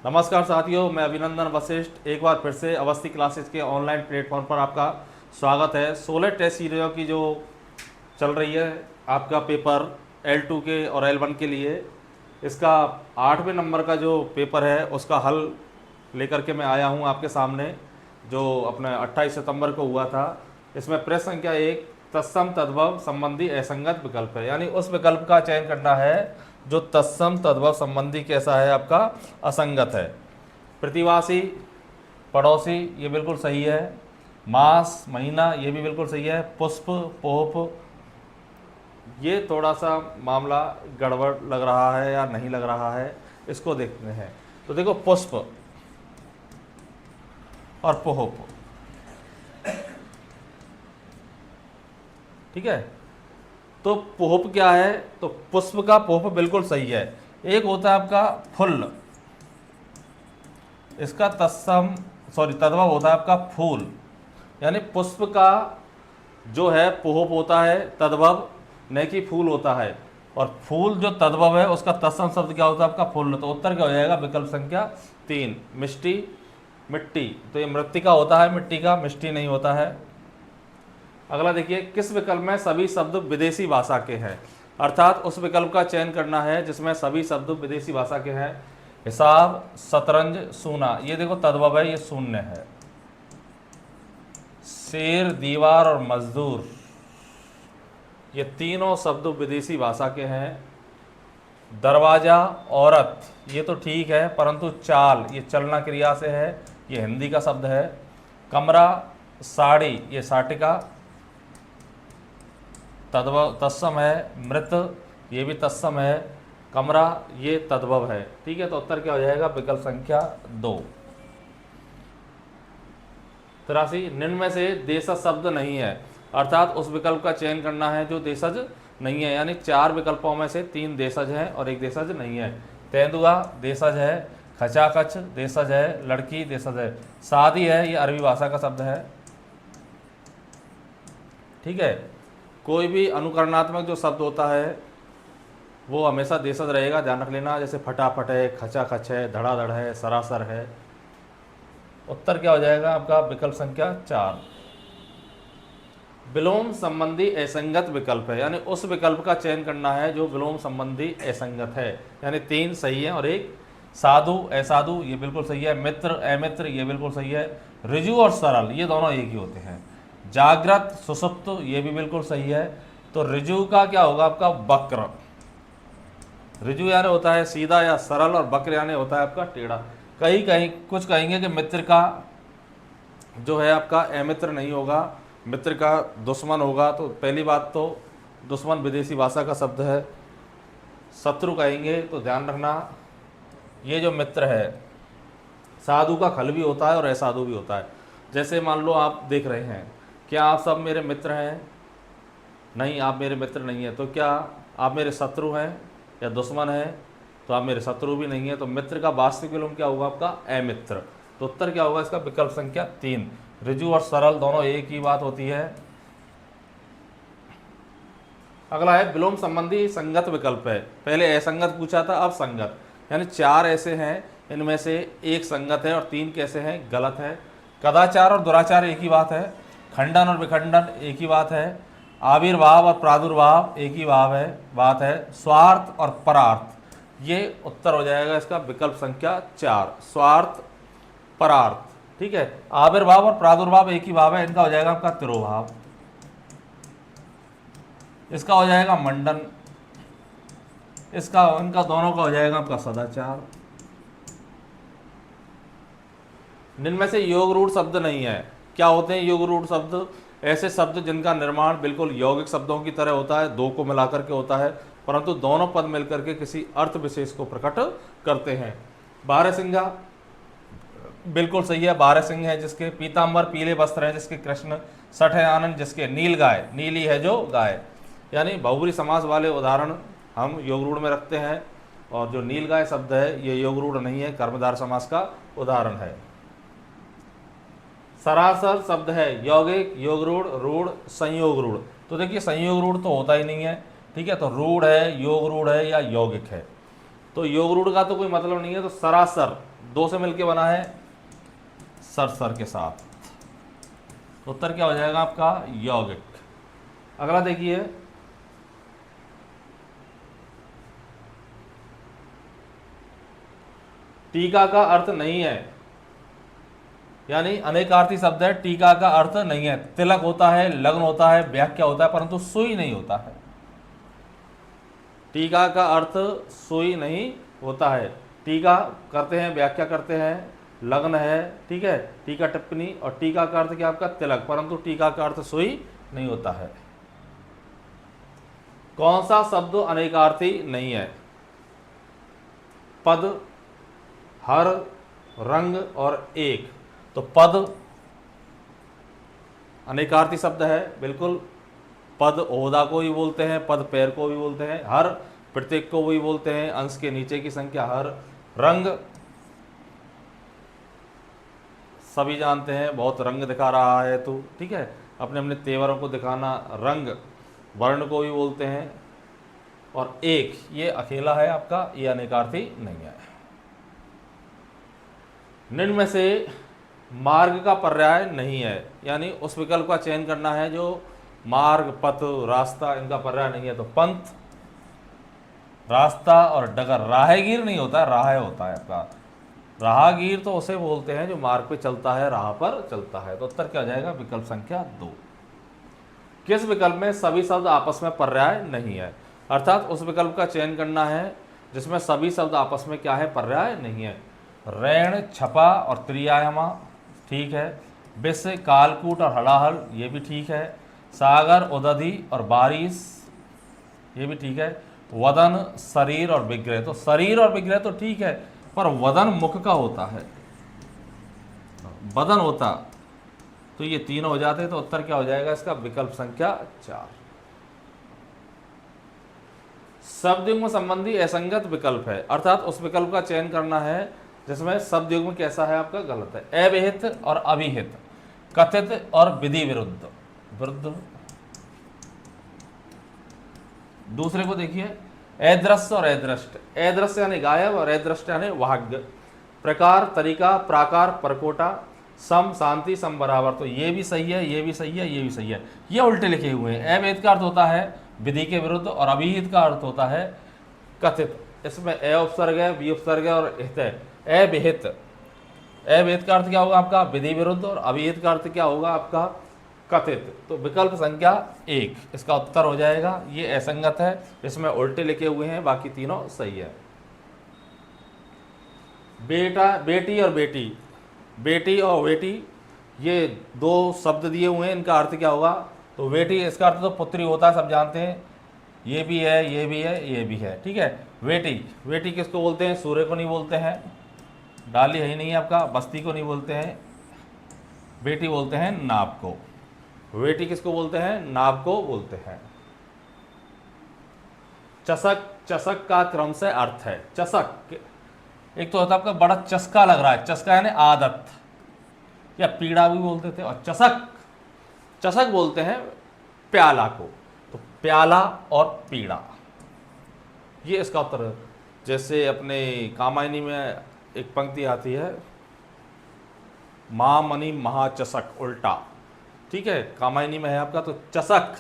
नमस्कार साथियों, मैं अभिनंदन वशिष्ठ एक बार फिर से अवस्थी क्लासेस के ऑनलाइन प्लेटफॉर्म पर आपका स्वागत है। 16 टेस्ट सीरीजों की जो चल रही है आपका पेपर L2 के और L1 के लिए, इसका 8वें नंबर का जो पेपर है उसका हल लेकर के मैं आया हूं आपके सामने, जो अपने 28 सितंबर को हुआ था। इसमें प्रश्न संख्या 1 तत्सम तद्भव संबंधी असंगत विकल्प है, यानी उस विकल्प का चयन करना है जो तत्सम तद्भव संबंधी कैसा है, आपका असंगत है। प्रतिवासी, पड़ोसी, ये बिल्कुल सही है। मास, महीना, ये भी बिल्कुल सही है। पुष्प, पोप, ये थोड़ा सा मामला गड़बड़ लग रहा है या नहीं लग रहा है, इसको देखते हैं। तो देखो, पुष्प और पोप, ठीक है। तो पोप क्या है, तो पुष्प का पोप बिल्कुल सही है। एक होता है आपका फुल, इसका तद्भव होता है आपका फूल, यानी पुष्प का जो है पोप होता है तद्भव, न कि फूल होता है। और फूल जो तद्भव है उसका तत्सम शब्द क्या होता है, आपका फूल। तो उत्तर क्या हो जाएगा, विकल्प संख्या 3 मिष्टि, मिट्टी। तो ये मृत्तिका होता है, मिट्टी का मिष्टि नहीं होता है। अगला देखिए, किस विकल्प में सभी शब्द विदेशी भाषा के हैं, अर्थात उस विकल्प का चयन करना है जिसमें सभी शब्द विदेशी भाषा के हैं। हिसाब, शतरंज, सूना, ये देखो तद्भव है, ये शून्य है। शेर, दीवार और मजदूर, ये तीनों शब्द विदेशी भाषा के हैं। दरवाजा, औरत, ये तो ठीक है, परंतु चाल, ये चलना क्रिया से है, ये हिंदी का शब्द है। कमरा, साड़ी, ये साटिका तद्भव तत्सम है। मृत, ये भी तत्सम है। कमरा, ये तद्भव है, ठीक है। तो उत्तर क्या हो जाएगा, विकल्प संख्या 2। 83 निम्न में से देशज शब्द नहीं है, अर्थात उस विकल्प का चयन करना है जो देशज नहीं है, यानी 4 विकल्पों में से 3 देशज हैं और 1 देशज नहीं है। तेंदुआ देशज है, खचाखच देशज है, लड़की देशज है। शादी है, ये अरबी भाषा का शब्द है, ठीक है। कोई भी अनुकरणात्मक जो शब्द होता है वो हमेशा देशज रहेगा, ध्यान रख लेना। जैसे फटाफट है, खचाखच है, धड़ाधड़ है, सरासर है। उत्तर क्या हो जाएगा आपका, विकल्प संख्या 4। विलोम संबंधी असंगत विकल्प है, यानी उस विकल्प का चयन करना है जो विलोम संबंधी असंगत है, यानी 3 सही है और 1। साधु, असाधु, ये बिल्कुल सही है। मित्र, अमित्र, ये बिल्कुल सही है। ऋजु और सरल, ये दोनों एक ही होते हैं। जागृत, सुषुप्त, ये भी बिल्कुल सही है। तो ऋजु का क्या होगा आपका, वक्र। ऋजु यानी होता है सीधा या सरल, और वक्र यानी होता है आपका टेढ़ा। कहीं कहीं कुछ कहेंगे कि मित्र का जो है आपका अमित्र नहीं होगा, मित्र का दुश्मन होगा। तो पहली बात तो दुश्मन विदेशी भाषा का शब्द है। शत्रु कहेंगे तो ध्यान रखना, ये जो मित्र है, साधु का खल भी होता है और असाधु भी होता है। जैसे मान लो आप देख रहे हैं, क्या आप सब मेरे मित्र हैं? नहीं, आप मेरे मित्र नहीं हैं। तो क्या आप मेरे शत्रु हैं या दुश्मन हैं? तो आप मेरे शत्रु भी नहीं है। तो मित्र का वास्तविक विलोम क्या होगा आपका, अमित्र। तो उत्तर क्या होगा इसका, विकल्प संख्या 3। ऋजु और सरल दोनों एक ही बात होती है। अगला है विलोम संबंधी संगत विकल्प है। पहले असंगत पूछा था, अब संगत, यानी 4 ऐसे हैं, इनमें से 1 संगत है और 3 कैसे हैं, गलत है। कदाचार और दुराचार एक ही बात है। खंडन और विखंडन एक ही बात है। आविर्भाव और प्रादुर्भाव एक ही बात है। स्वार्थ और परार्थ, ये उत्तर हो जाएगा इसका विकल्प संख्या 4, स्वार्थ परार्थ, ठीक है। आविर्भाव और प्रादुर्भाव एक ही भाव है, इनका हो जाएगा आपका तिरोभाव। इसका हो जाएगा मंडन, इनका दोनों का हो जाएगा आपका सदाचार। जिनमें से योग रूढ़ शब्द नहीं है। क्या होते हैं योग रूढ़ शब्द? ऐसे शब्द जिनका निर्माण बिल्कुल यौगिक शब्दों की तरह होता है, 2 को मिलाकर के होता है, परंतु दोनों पद मिलकर के किसी अर्थ विशेष को प्रकट करते हैं। बारहसिंगा बिल्कुल सही है। बारहसिंह है जिसके पीताम्बर, पीले वस्त्र हैं जिसके कृष्ण, सठ है आनंद जिसके नील गाय, नीली है जो गाय। यानी बहुब्री समास वाले उदाहरण हम योग रूढ़ में रखते हैं, और जो नील गाय शब्द है ये योग रूढ़ नहीं है, कर्मधार समास का उदाहरण है। सरासर शब्द है यौगिक, योग रूढ़, रूढ़, संयोग रूढ़। तो देखिए संयोग रूढ़ तो होता ही नहीं है, ठीक है। तो रूढ़ है, योग रूढ़ है या यौगिक है। तो योग रूढ़ का तो कोई मतलब नहीं है। तो सरासर 2 से मिलके बना है सर सर के साथ। तो उत्तर क्या हो जाएगा आपका यौगिक। अगला देखिए, टीका का अर्थ नहीं है, यानी अनेकार्थी शब्द है, टीका का अर्थ नहीं है। तिलक होता है, लग्न होता है, व्याख्या होता है, परंतु सुई नहीं होता है। टीका का अर्थ सुई नहीं होता है। टीका करते हैं, व्याख्या करते हैं, लग्न है, ठीक है, टीका टिप्पणी, और टीका का अर्थ क्या आपका तिलक, परंतु टीका का अर्थ सुई नहीं होता है। कौन सा शब्द अनेकार्थी नहीं है? पद, हर, रंग और एक। तो पद अनेकार्थी शब्द है, बिल्कुल। पद ओहदा को भी बोलते हैं, पद पैर को भी बोलते हैं, हर प्रत्येक को भी बोलते हैं, अंश के नीचे की संख्या हर। रंग सभी जानते हैं, बहुत रंग दिखा रहा है तू, ठीक है, अपने अपने तेवरों को दिखाना, रंग वर्ण को भी बोलते हैं। और एक ये अकेला है आपका, ये अनेकार्थी नहीं है। निम्न में से मार्ग का पर्याय नहीं है, यानी उस विकल्प का चयन करना है जो मार्ग, पथ, रास्ता इनका पर्याय नहीं है। तो पंथ, रास्ता और डगर। राहगीर नहीं होता है, राह होता है आपका। राहगीर तो उसे बोलते हैं जो मार्ग पे चलता है, राह पर चलता है। तो उत्तर क्या हो जाएगा? विकल्प संख्या 2। किस विकल्प में सभी शब्द आपस में पर्याय नहीं है? अर्थात उस विकल्प का चयन करना है जिसमें सभी शब्द आपस में क्या है? पर्याय नहीं है। रैण, छपा और त्रियायमा, ठीक है। विश्व, कालकूट और हलाहल, ये भी ठीक है। सागर, उदधि और बारिश, ये भी ठीक है। वदन, शरीर और विग्रह, तो शरीर और विग्रह तो ठीक है, पर वदन मुख का होता है, वदन होता तो ये तीनों हो जाते। तो उत्तर क्या हो जाएगा इसका? विकल्प संख्या 4। शब्द युग्म संबंधी असंगत विकल्प है, अर्थात उस विकल्प का चयन करना है जिसमें शब्द युग्म कैसा है आपका? गलत है। अविहित और अभिहित, कथित और विधि विरुद्ध। विरुद्ध। दूसरे को देखिए, अदृश्य और अदृष्ट। अदृश्य यानी गायब और अदृष्ट यानी भाग्य। प्रकार, तरीका, प्राकार, परकोटा, सम, शांति, सम, बराबर। तो ये भी सही है, ये भी सही है, ये भी सही है। ये उल्टे लिखे हुए हैं। अविहित का अर्थ होता है विधि के विरुद्ध और अभिहित का अर्थ होता है कथित। इसमें अ उपसर्ग है, बी उपसर्ग है और हित है। अविहित, अविहित का अर्थ क्या होगा आपका? विधि विरुद्ध, और अभिहित का अर्थ क्या होगा आपका? कथित। तो विकल्प संख्या 1 इसका उत्तर हो जाएगा। ये असंगत है, इसमें उल्टे लिखे हुए हैं, बाकी तीनों सही है। बेटा, बेटी और बेटी, बेटी और बेटी ये 2 शब्द दिए हुए हैं, इनका अर्थ क्या होगा? तो बेटी इसका अर्थ तो पुत्री होता है, सब जानते हैं। ये भी है, ये भी है, ये भी है, ठीक है। बेटी, बेटी किसको बोलते हैं? सूर्य को नहीं बोलते हैं, डाली है ही नहीं आपका। बस्ती को नहीं बोलते हैं, बेटी बोलते हैं नाप को। बेटी किसको बोलते हैं? नाप को बोलते हैं। चषक, चषक का क्रम से अर्थ है। चषक एक तो होता है आपका बड़ा चस्का लग रहा है, चस्का यानी आदत या पीड़ा भी बोलते थे। और चषक, चषक बोलते हैं प्याला को। तो प्याला और पीड़ा, ये इसका उत्तर है। जैसे अपने कामायनी में एक पंक्ति आती है, महामणि महाचषक, उल्टा, ठीक है, कामायनी में है आपका। तो चषक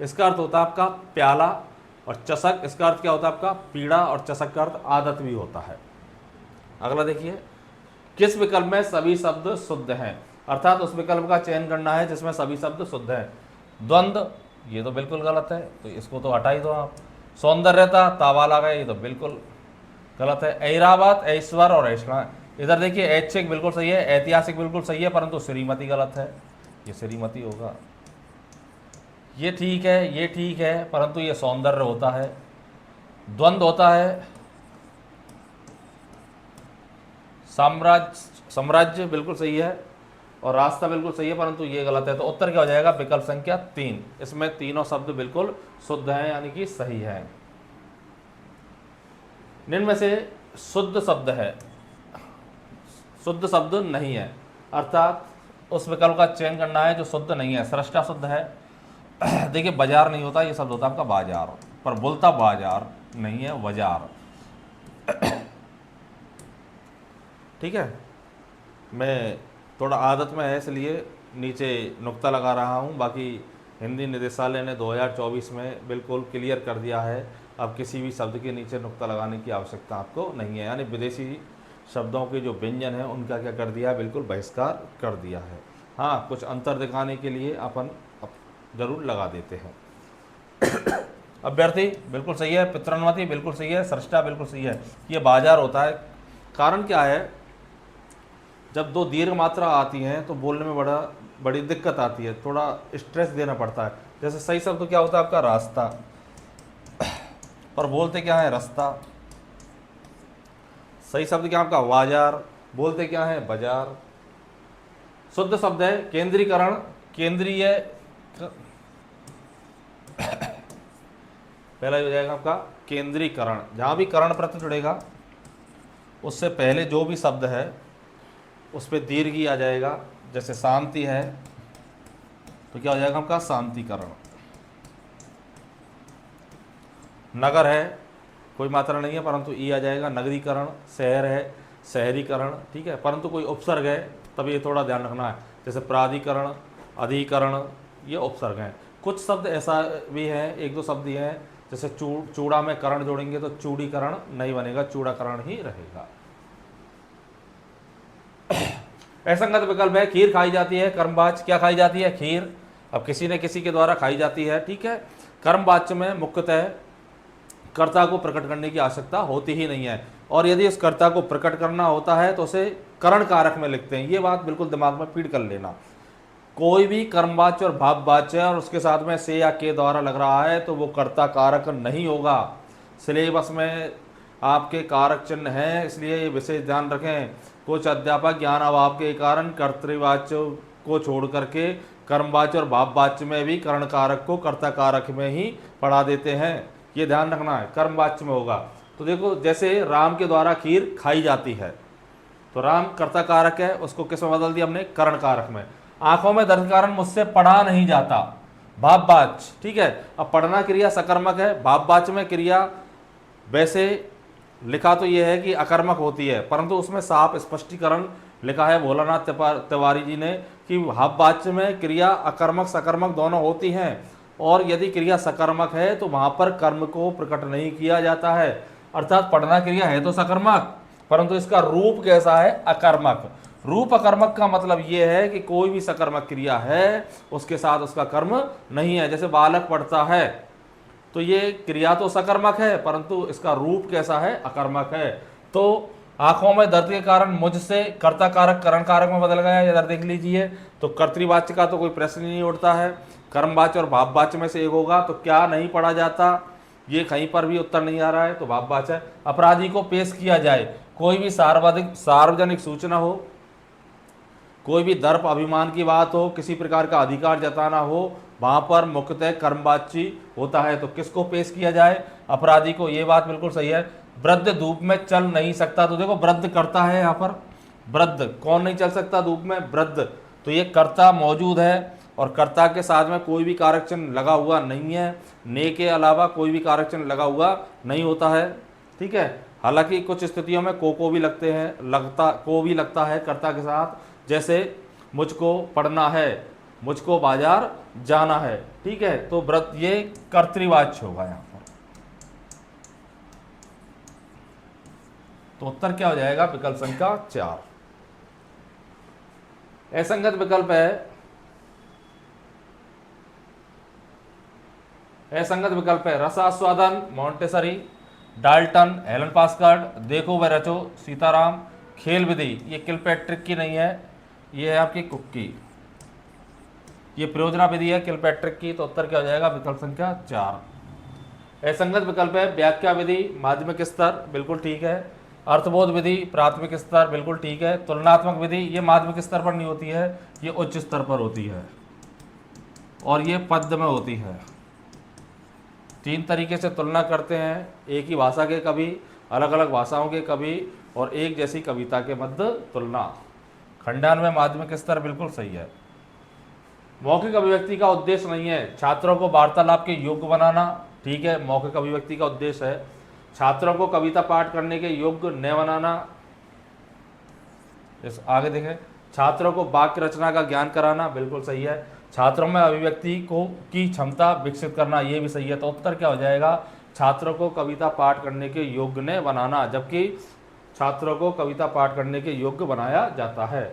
इसका अर्थ होता है आपका प्याला, और चषक इसका अर्थ क्या होता है आपका? पीड़ा, और चषक का अर्थ आदत भी होता है। अगला देखिए, किस विकल्प में सभी शब्द शुद्ध हैं? अर्थात उस विकल्प का चयन करना है जिसमें सभी शब्द शुद्ध हैं। द्वंद्व, ये तो बिल्कुल गलत है, तो इसको तो हटा ही दो आप। सौंदर्यता, तावा लगा, ये तो बिल्कुल गलत है। ऐरावत, ऐश्वर और ऐश्वर्य, इधर देखिए ऐच्छिक बिल्कुल सही है, ऐतिहासिक बिल्कुल सही है, परंतु श्रीमती गलत है, ये श्रीमती होगा। ये ठीक है, ये ठीक है, परंतु ये सौंदर्य होता है। द्वंद्व होता है। साम्राज्य, साम्राज्य बिल्कुल सही है, और रास्ता बिल्कुल सही है, परंतु ये गलत है। तो उत्तर क्या हो जाएगा? विकल्प संख्या 3। इसमें तीनों शब्द बिल्कुल शुद्ध हैं, यानी कि सही है। निम्न में से शुद्ध शब्द है, शुद्ध शब्द नहीं है, अर्थात उस विकल्प का चयन करना है जो शुद्ध नहीं है। सृष्टा शुद्ध है। देखिए बाजार नहीं होता, ये शब्द होता है आपका बाजार, पर बोलता बाजार नहीं है, बाजार। ठीक है, मैं थोड़ा आदत में है इसलिए नीचे नुक्ता लगा रहा हूँ। बाकी हिंदी निदेशालय ने 2024 में बिल्कुल क्लियर कर दिया है, अब किसी भी शब्द के नीचे नुक्ता लगाने की आवश्यकता आपको नहीं है। यानी विदेशी शब्दों के जो व्यंजन हैं उनका क्या कर दिया है, बिल्कुल बहिष्कार कर दिया है। हाँ, कुछ अंतर दिखाने के लिए अपन जरूर लगा देते हैं। अभ्यर्थी बिल्कुल सही है, पितृन्वती बिल्कुल सही है, सृष्टा बिल्कुल सही है। ये बाजार होता है। कारण क्या है, जब दो दीर्घ मात्रा आती हैं तो बोलने में बड़ी दिक्कत आती है, थोड़ा स्ट्रेस देना पड़ता है। जैसे सही शब्द तो क्या होता है आपका रास्ता, पर बोलते क्या है रास्ता। सही शब्द क्या आपका बाजार, बोलते क्या है बाजार। शुद्ध शब्द है केंद्रीकरण, केंद्रीय पहला हो जाएगा आपका केंद्रीकरण। जहां भी करण प्रत्यय जुड़ेगा उससे पहले जो भी शब्द है उस पर दीर्घ ही आ जाएगा। जैसे शांति है तो क्या हो जाएगा आपका शांतिकरण। नगर है कोई मात्रा नहीं है परंतु ई आ जाएगा नगरीकरण। शहर है शहरीकरण, ठीक है, परंतु कोई उपसर्ग है तब ये थोड़ा ध्यान रखना है। जैसे प्राधिकरण, अधिकरण, ये उपसर्ग हैं। कुछ शब्द ऐसा भी है, एक दो शब्द ये हैं, जैसे चूड़ा में करण जोड़ेंगे तो चूड़ीकरण नहीं बनेगा, चूड़ाकरण ही रहेगा। असंगत विकल्प है खीर खाई जाती है, कर्मवाच्य क्या खाई जाती है, खीर। अब किसी न किसी के द्वारा खाई जाती है, ठीक है। कर्मवाच्य में मुख्यतः कर्ता को प्रकट करने की आवश्यकता होती ही नहीं है, और यदि इस कर्ता को प्रकट करना होता है तो उसे करण कारक में लिखते हैं। ये बात बिल्कुल दिमाग में फीड कर लेना। कोई भी कर्मवाच्य और भाववाच्य और उसके साथ में से या के द्वारा लग रहा है तो वो कर्ता कारक नहीं होगा। सिलेबस में आपके कारक चिन्ह हैं, इसलिए ये विशेष ध्यान रखें। कुछ अध्यापक ज्ञान अभाव के कारण कर्तृवाच्य को छोड़ करके कर्मवाच्य और भाववाच्य में भी करण कारक को कर्ता कारक में ही पढ़ा देते हैं। ये ध्यान रखना है, कर्मवाच्य में होगा। तो देखो, जैसे राम के द्वारा खीर खाई जाती है तो राम कर्ता कारक है, उसको किस में बदल दिया हमने, करण कारक में। आंखों में दर्द कारण मुझसे पढ़ा नहीं जाता, भाववाच्य, ठीक है। अब पढ़ना क्रिया सकर्मक है, भाववाच्य में क्रिया वैसे लिखा तो यह है कि अकर्मक होती है, परंतु उसमें साफ स्पष्टीकरण लिखा है भोलानाथ तिवारी जी ने कि भाववाच्य में क्रिया अकर्मक सकर्मक दोनों होती हैं, और यदि क्रिया सकर्मक है तो वहां पर कर्म को प्रकट नहीं किया जाता है। अर्थात पढ़ना क्रिया है तो सकर्मक, परंतु इसका रूप कैसा है, अकर्मक। रूप अकर्मक का मतलब यह है कि कोई भी सकर्मक क्रिया है उसके साथ उसका कर्म नहीं है। जैसे बालक पढ़ता है तो ये क्रिया तो सकर्मक है परंतु इसका रूप कैसा है, अकर्मक है। तो आंखों में दर्द के कारण मुझसे कर्ता कारक करण कारक में बदल गया, इधर देख लीजिए। तो कर्तृवाच्य का तो कोई प्रश्न ही नहीं उठता है, कर्मवाच्य और भाववाच्य में से एक होगा। तो क्या नहीं पढ़ा जाता, ये कहीं पर भी उत्तर नहीं आ रहा है, तो भाववाच्य। अपराधी को पेश किया जाए, कोई भी सार्वजनिक सूचना हो, कोई भी दर्प अभिमान की बात हो, किसी प्रकार का अधिकार जताना हो, वहां पर मुख्यतः कर्मवाच्य होता है। तो किसको पेश किया जाए, अपराधी को। ये बात बिल्कुल सही है। वृद्ध धूप में चल नहीं सकता, तो देखो वृद्ध करता है यहाँ पर, वृद्ध कौन नहीं चल सकता धूप में, वृद्ध। तो ये कर्ता मौजूद है और कर्ता के साथ में कोई भी कारक चिन्ह लगा हुआ नहीं है, ने के अलावा कोई भी कारक चिन्ह लगा हुआ नहीं होता है, ठीक है। हालांकि कुछ स्थितियों में को भी लगते हैं, को भी लगता है कर्ता के साथ। जैसे मुझको पढ़ना है, मुझको बाजार जाना है, ठीक है। तो व्रत ये कर्तृवाच्य होगा यहाँ पर। तो उत्तर क्या हो जाएगा, विकल्प संख्या 4। असंगत विकल्प है, असंगत विकल्प है रसास्वादन मॉन्टेसरी, डाल्टन हेलन पास्कर्ड, देखो व रचो सीताराम, खेल विधि ये किलपैट्रिक की नहीं है, ये है आपकी कुक्की, ये प्रयोजना विधि है किलपैट्रिक की। तो उत्तर क्या हो जाएगा, विकल्प संख्या 4। असंगत विकल्प है व्याख्या विधि माध्यमिक स्तर, बिल्कुल ठीक है। अर्थबोध विधि प्राथमिक स्तर, बिल्कुल ठीक है। तुलनात्मक विधि ये माध्यमिक स्तर पर नहीं होती है, ये उच्च स्तर पर होती है और ये पद्य में होती है। 3 तरीके से तुलना करते हैं, एक ही भाषा के कवि, अलग अलग भाषाओं के कवि और एक जैसी कविता के मध्य तुलना। खंडान में माध्यमिक स्तर बिल्कुल सही है। मौखिक अभिव्यक्ति का उद्देश्य नहीं है छात्रों को वार्तालाप के योग्य बनाना, ठीक है। मौखिक अभिव्यक्ति का उद्देश्य है छात्रों को कविता पाठ करने के योग्य न बनाना, इस आगे देखें, छात्रों को वाक्य रचना का ज्ञान कराना, बिल्कुल सही है। छात्रों में अभिव्यक्ति को की क्षमता विकसित करना, ये भी सही है। तो उत्तर क्या हो जाएगा, छात्रों को कविता पाठ करने के योग्य ने बनाना, जबकि छात्रों को कविता पाठ करने के योग्य बनाया जाता है।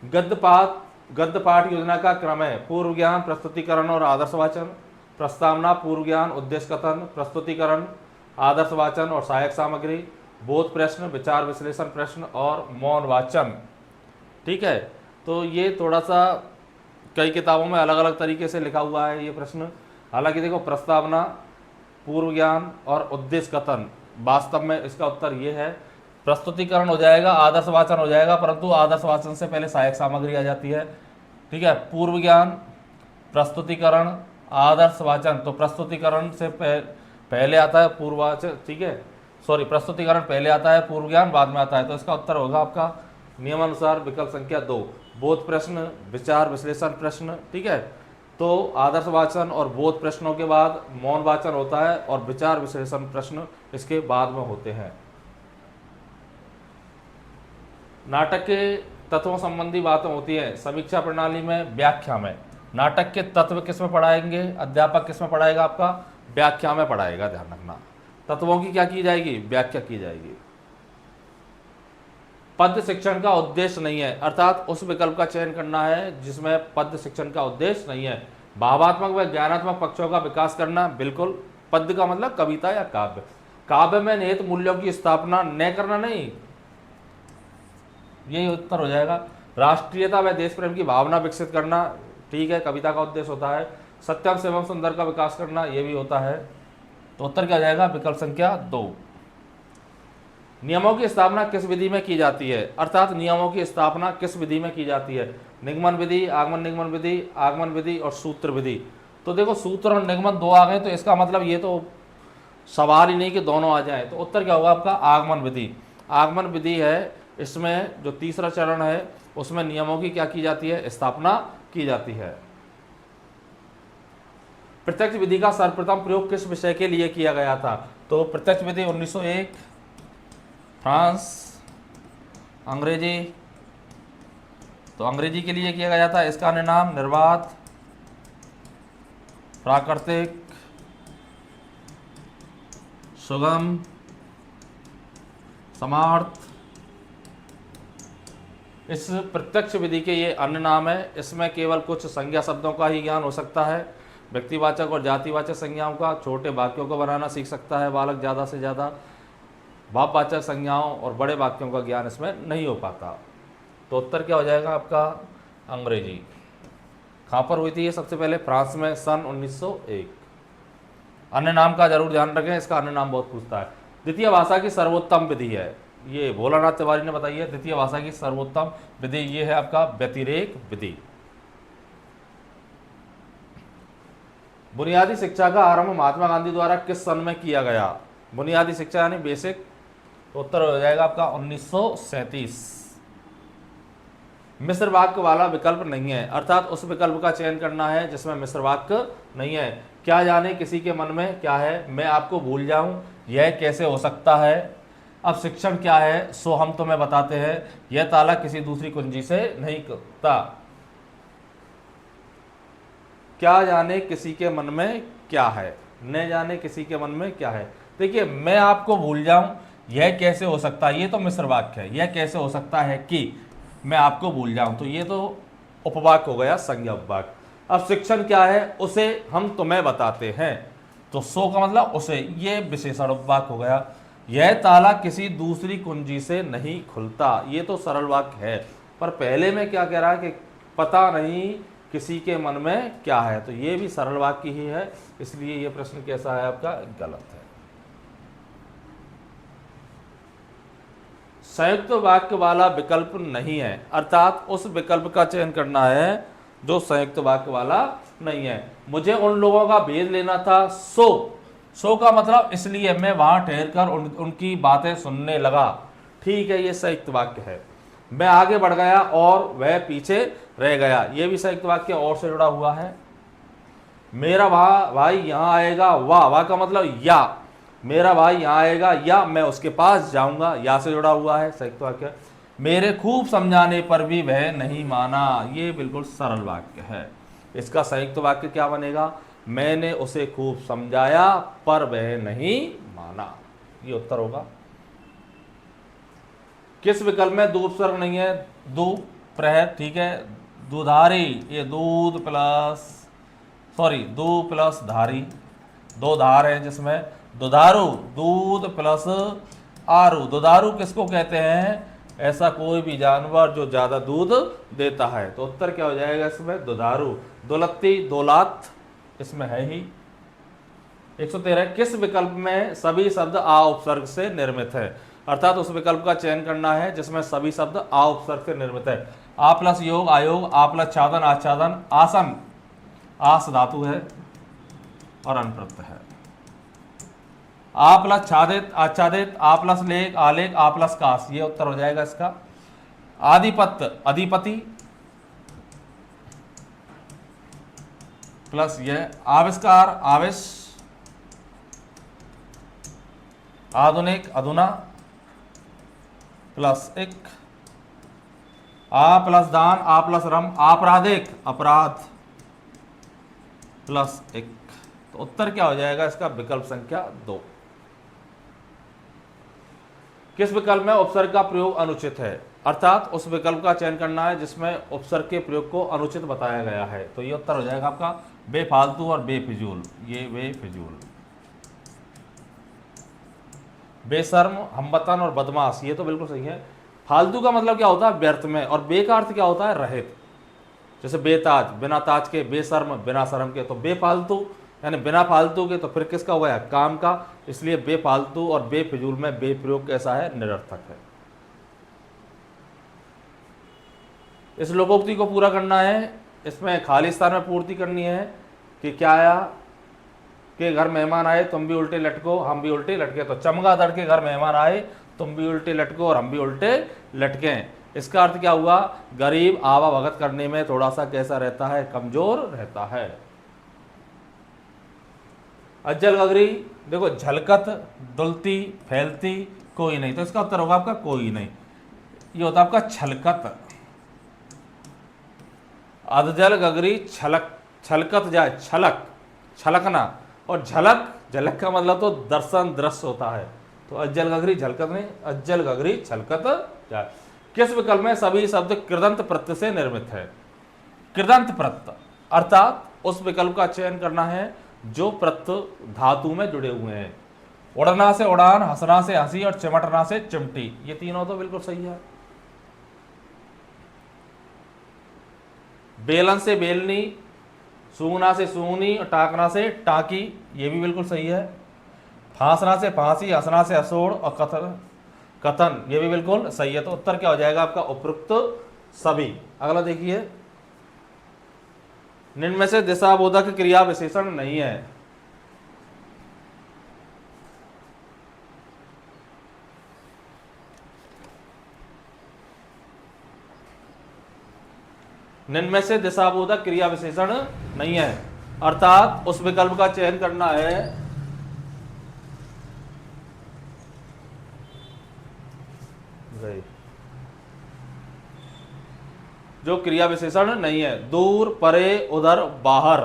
गद्य पाठ योजना का क्रम है पूर्व ज्ञान, प्रस्तुतिकरण और आदर्श वाचन, प्रस्तावना, पूर्व ज्ञान, उद्देश्य कथन, प्रस्तुतिकरण, आदर्श वाचन और सहायक सामग्री, बोध प्रश्न, विचार विश्लेषण प्रश्न और मौन वाचन। ठीक है, तो ये थोड़ा सा कई किताबों में अलग अलग तरीके से लिखा हुआ है ये प्रश्न। हालांकि देखो, प्रस्तावना, पूर्व ज्ञान और उद्देश्य कथन, वास्तव में इसका उत्तर ये है, प्रस्तुतिकरण हो जाएगा, आदर्श वाचन हो जाएगा, परंतु आदर्श वाचन से पहले सहायक सामग्री आ जाती है। ठीक है, पूर्व ज्ञान, प्रस्तुतिकरण, आदर्श वाचन, तो प्रस्तुतिकरण से पहले आता है पूर्ववाचन। ठीक है, सॉरी, प्रस्तुतिकरण पहले आता है, पूर्व ज्ञान बाद में आता है। तो इसका उत्तर होगा आपका नियमानुसार विकल्प संख्या 2, बोध प्रश्न, विचार विश्लेषण प्रश्न। ठीक है, तो आदर्श वाचन और बोध प्रश्नों के बाद मौन वाचन होता है और विचार विश्लेषण प्रश्न इसके बाद में होते हैं। नाटक के तत्वों संबंधी बातें होती है समीक्षा प्रणाली में, व्याख्या में। नाटक के तत्व किस में पढ़ाएंगे, अध्यापक किस में पढ़ाएगा, आपका व्याख्या में पढ़ाएगा, ध्यान रखना। तत्वों की क्या की जाएगी, व्याख्या की जाएगी। पद्य शिक्षण का उद्देश्य नहीं है, अर्थात उस विकल्प का चयन करना है जिसमें पद्य शिक्षण का उद्देश्य नहीं है। भावात्मक व ज्ञानात्मक पक्षों का विकास करना, बिल्कुल। पद्य का मतलब कविता या काव्य। काव्य में निहित मूल्यों की स्थापना न करना, नहीं, यही उत्तर हो जाएगा। राष्ट्रीयता व देश प्रेम की भावना विकसित करना, ठीक है, कविता का उद्देश्य होता है। सत्यम एवं सुंदर का विकास करना, यह भी होता है। तो उत्तर क्या हो जाएगा, विकल्प संख्या 2। नियमों की स्थापना किस विधि में की जाती है, अर्थात नियमों की स्थापना किस विधि में की जाती है, निगमन विधि, आगमन निगमन विधि, आगमन विधि और सूत्र विधि। तो देखो, सूत्र और निगमन दो आ गए, तो इसका मतलब ये तो सवाल ही नहीं कि दोनों आ जाए। तो उत्तर क्या होगा आपका, आगमन विधि। आगमन विधि है, इसमें जो तीसरा चरण है उसमें नियमों की क्या की जाती है, स्थापना की जाती है। प्रत्यक्ष विधि का सर्वप्रथम प्रयोग किस विषय के लिए किया गया था, तो प्रत्यक्ष विधि 1901, फ्रांस, अंग्रेजी, तो अंग्रेजी के लिए किया गया था। इसका अन्य नाम निर्वात, प्राकृतिक, सुगम, समार्थ। इस प्रत्यक्ष विधि के ये अन्य नाम है। इसमें केवल कुछ संज्ञा शब्दों का ही ज्ञान हो सकता है, व्यक्तिवाचक और जातिवाचक संज्ञाओं का। छोटे वाक्यों को बनाना सीख सकता है बालक ज़्यादा से ज़्यादा। भाववाचक संज्ञाओं और बड़े वाक्यों का ज्ञान इसमें नहीं हो पाता। तो उत्तर क्या हो जाएगा आपका, अंग्रेजी। कहाँ पर हुई थी ये, सबसे पहले फ्रांस में, सन 1901। अन्य नाम का जरूर ध्यान रखें, इसका अन्य नाम बहुत पूछता है। द्वितीय भाषा की सर्वोत्तम विधि है, ये भोलानाथ तिवारी ने बताई है। द्वितीय भाषा की सर्वोत्तम विधि ये है आपका व्यतिरेक विधि। बुनियादी शिक्षा का आरंभ महात्मा गांधी द्वारा किस सन में किया गया, बुनियादी शिक्षा यानी बेसिक। तो उत्तर हो जाएगा आपका 1937। मिश्र वाक्य वाला विकल्प नहीं है, अर्थात उस विकल्प का चयन करना है जिसमें मिश्र वाक्य नहीं है। क्या जाने किसी के मन में क्या है, मैं आपको भूल जाऊं, यह कैसे हो सकता है, अब शिक्षण क्या है, सो हम तुम्हें बताते हैं, यह ताला किसी दूसरी कुंजी से नहीं खुलता। क्या जाने किसी के मन में क्या है, न जाने किसी के मन में क्या है। देखिए, मैं आपको भूल जाऊं, यह कैसे हो सकता है, ये तो मिश्र वाक्य है। यह कैसे हो सकता है कि मैं आपको भूल जाऊं, तो ये तो उपवाक्य हो गया, संज्ञा उपवाक्य। अब शिक्षण क्या है, उसे हम तुम्हें बताते हैं, तो सो का मतलब उसे, ये विशेषण उपवाक्य हो गया। यह ताला किसी दूसरी कुंजी से नहीं खुलता, ये तो सरल वाक्य है। पर पहले में क्या कह रहा है कि पता नहीं किसी के मन में क्या है, तो ये भी सरल वाक्य ही है, इसलिए ये प्रश्न कैसा है आपका, गलत है। संयुक्त वाक्य वाला विकल्प नहीं है, अर्थात उस विकल्प का चयन करना है जो संयुक्त वाक्य वाला नहीं है। मुझे उन लोगों का भेद लेना था, सो का मतलब इसलिए मैं वहां ठहर कर उनकी बातें सुनने लगा। ठीक है, ये संयुक्त वाक्य है। मैं आगे बढ़ गया और वह पीछे रह गया, ये भी संयुक्त वाक्य और से जुड़ा हुआ है। मेरा भाई यहां आएगा, वाह का मतलब या, मेरा भाई यहाँ आएगा या मैं उसके पास जाऊंगा, या से जुड़ा हुआ है संयुक्त वाक्य। मेरे खूब समझाने पर भी वह नहीं माना, ये बिल्कुल सरल वाक्य है। इसका संयुक्त वाक्य क्या बनेगा? मैंने उसे खूब समझाया पर वह नहीं माना, ये उत्तर होगा। किस विकल्प में दो उपसर्ग नहीं है? दो प्रहर, ठीक है। दुधारी, ये दूध प्लस, सॉरी दो प्लस धारी, दो धार है जिसमें। दुधारू, दूध प्लस आरू। दुधारू किसको कहते हैं? ऐसा कोई भी जानवर जो ज्यादा दूध देता है। तो उत्तर क्या हो जाएगा इसमें? दुधारू। दुलत्ती, दौलत इसमें है ही। 113, किस विकल्प में सभी शब्द आ उपसर्ग से निर्मित है? अर्थात उस विकल्प का चयन करना है जिसमें सभी शब्द आ उपसर्ग से निर्मित है। आ प्लस योग, आयोग। आ प्लस छादन, आच्छादन। आसन, आस धातु है और अनप्रत्यय है। आ प्लस छादित, आच्छादित। आ प्लस लेख, आलेख। आ प्लस कास, ये उत्तर हो जाएगा इसका। आधिपत्य, अधिपति प्लस यह आविष्कार, आविष। आधुनिक, अधुना प्लस एक। आ प्लस दान, आ प्लस रम। आपराधिक, अपराध प्लस एक। तो उत्तर क्या हो जाएगा इसका? विकल्प संख्या 2। किस विकल्प में उपसर्ग का प्रयोग अनुचित है? अर्थात उस विकल्प का चयन करना है जिसमें उपसर्ग के प्रयोग को अनुचित बताया गया है। तो ये उत्तर हो जाएगा आपका बेफालतू और बेफिजूल, ये बेफिजूल। बेशर्म, हमवतन और बदमाश, ये तो बिल्कुल सही है। फालतू का मतलब क्या होता है? व्यर्थ में। और बे का अर्थ क्या होता है? रहित। जैसे बेताज, बिना ताज के। बेशर्म, बिना शर्म के। तो बेफालतू यानी बिना फालतू के, तो फिर किसका हुआ है? काम का। इसलिए बेफालतू और बेफिजूल में बे प्रयोग कैसा है? निरर्थक है। इस लोकोक्ति को पूरा करना है। इसमें खाली स्थान में पूर्ति करनी है कि क्या आया कि घर मेहमान आए तुम भी उल्टे लटको हम भी उल्टे लटके। तो चमगादड़ के घर मेहमान आए तुम भी उल्टे लटको और हम भी उल्टे लटकें। इसका अर्थ क्या हुआ? गरीब आवा भगत करने में थोड़ा सा कैसा रहता है? कमजोर रहता है। अज्जल गगरी, देखो झलकत, दुलती, फैलती, कोई नहीं। तो इसका उत्तर होगा आपका कोई नहीं। ये होता आपका छलकत। अधजल गगरी, छलक, छलकत जाए, छलक, छलकना। और झलक, झलक का मतलब तो दर्शन, दृश्य होता है। तो अज्जल गगरी झलकत नहीं, अज्जल गगरी छलकत जाए। किस विकल्प में सभी शब्द कृदंत प्रत्यय से निर्मित है? कृदंत प्रत्यय अर्थात उस विकल्प का चयन करना है जो प्रत्यय धातु में जुड़े हुए हैं। उड़ना से उड़ान, हंसना से हंसी और चिमटना से चिमटी, ये तीनों तो बिल्कुल सही है। बेलन से बेलनी, सूंघना से सूंघनी और टाकना से टाकी, ये भी बिल्कुल सही है। फांसना से फांसी, हंसना से हंसोड़ और कथन, कथन, ये भी बिल्कुल सही है। तो उत्तर क्या हो जाएगा आपका? उपयुक्त सभी। अगला देखिए, निम्न में से दिशाबोधक क्रिया विशेषण नहीं है। निम्न में से दिशाबोधक क्रिया विशेषण नहीं है, अर्थात उस विकल्प का चयन करना है जो क्रिया विशेषण नहीं है। दूर, परे, उधर, बाहर।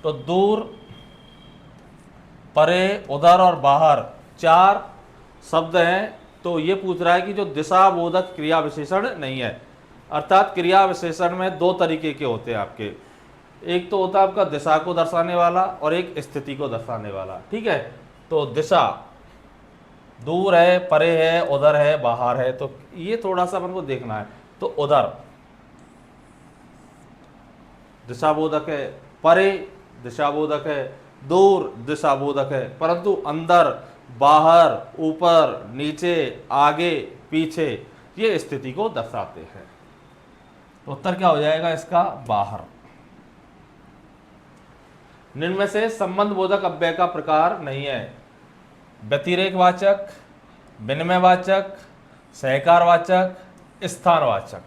तो दूर, परे, उधर और बाहर 4 शब्द हैं। तो ये पूछ रहा है कि जो दिशाबोधक क्रिया विशेषण नहीं है, अर्थात क्रिया विशेषण में 2 तरीके के होते हैं आपके। एक तो होता है आपका दिशा को दर्शाने वाला और एक स्थिति को दर्शाने वाला, ठीक है। तो दिशा, दूर है, परे है, उधर है, बाहर है। तो ये थोड़ा सा अपन को देखना है। तो उधर दिशाबोधक है, परे दिशाबोधक है, दूर दिशाबोधक है, परंतु अंदर, बाहर, ऊपर, नीचे, आगे, पीछे ये स्थिति को दर्शाते हैं। तो उत्तर क्या हो जाएगा इसका? बाहर। निम्न में से संबंध बोधक अव्यय का प्रकार नहीं है। व्यतिरेकवाचक, विनिमयवाचक, सहकारवाचक, स्थानवाचक।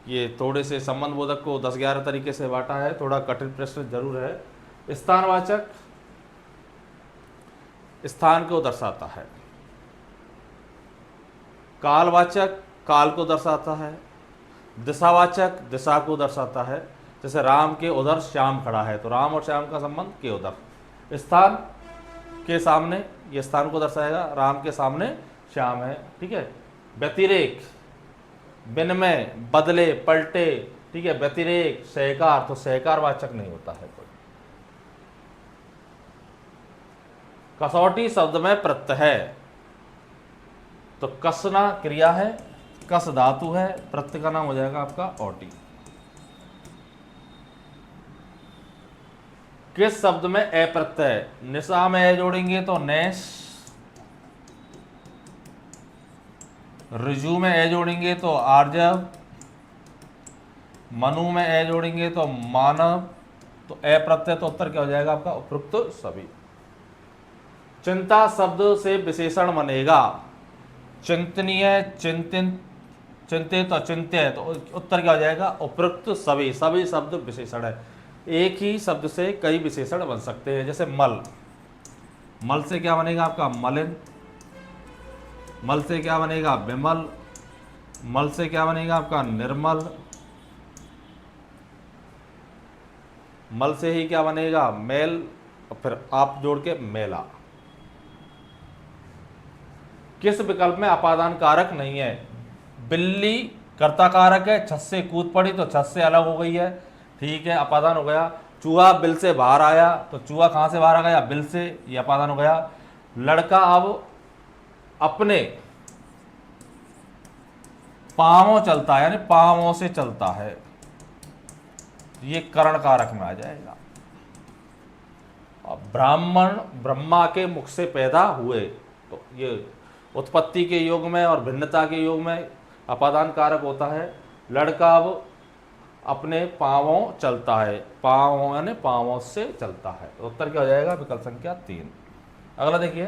ये थोड़े से संबंध बोधक को 10-11 तरीके से बांटा है, थोड़ा कठिन प्रश्न जरूर है। स्थानवाचक, स्थान को दर्शाता है। कालवाचक काल को दर्शाता है। दिशावाचक दिशा को दर्शाता है। जैसे राम के उधर श्याम खड़ा है, तो राम और श्याम का संबंध के उधर। स्थान के सामने, ये स्थान को दर्शाएगा, राम के सामने श्याम है, ठीक है। व्यतिरेक, विनिमय, बदले, पलटे, ठीक है। व्यतिरेक, सहकार, तो सहकार वाचक नहीं होता है कोई। कसौटी शब्द में प्रत्यय है, तो कसना क्रिया है, कस धातु है, प्रत्यय का नाम हो जाएगा आपका औटी। किस शब्द में ए प्रत्यय? निशा में ए जोड़ेंगे तो नेश, ऋजु में ए जोड़ेंगे तो आर्जव, मनु में ए जोड़ेंगे तो मानव, तो ए प्रत्यय, तो उत्तर क्या हो जाएगा आपका? उपयुक्त सभी। चिंता शब्द से विशेषण बनेगा चिंतनीय, चिंतित, चिंतित और चिंत्य, तो उत्तर क्या हो जाएगा? उपयुक्त सभी। सभी शब्द विशेषण है। एक ही शब्द से कई विशेषण बन सकते हैं। जैसे मल, मल से क्या बनेगा आपका? मलिन। मल से क्या बनेगा? विमल। मल से क्या बनेगा आपका? निर्मल। मल से ही क्या बनेगा? मेल, और फिर आप जोड़ के मेला। किस विकल्प में अपादान कारक नहीं है? बिल्ली कर्ता कारक है, छत से कूद पड़ी तो छत से अलग हो गई है, ठीक है, अपादान हो गया। चूहा बिल से बाहर आया, तो चूहा कहां से बाहर आ गया? बिल से, ये अपादान हो गया। लड़का अब अपने पांवों चलता है, यानी पांवों से चलता है, ये करण कारक में आ जाएगा। और ब्राह्मण ब्रह्मा के मुख से पैदा हुए, तो ये उत्पत्ति के योग में और भिन्नता के योग में अपादान कारक होता है। लड़का अब अपने पांवों चलता है, पांवों यानी पांवों से चलता है, तो उत्तर क्या हो जाएगा? विकल्प संख्या 3। अगला देखिए,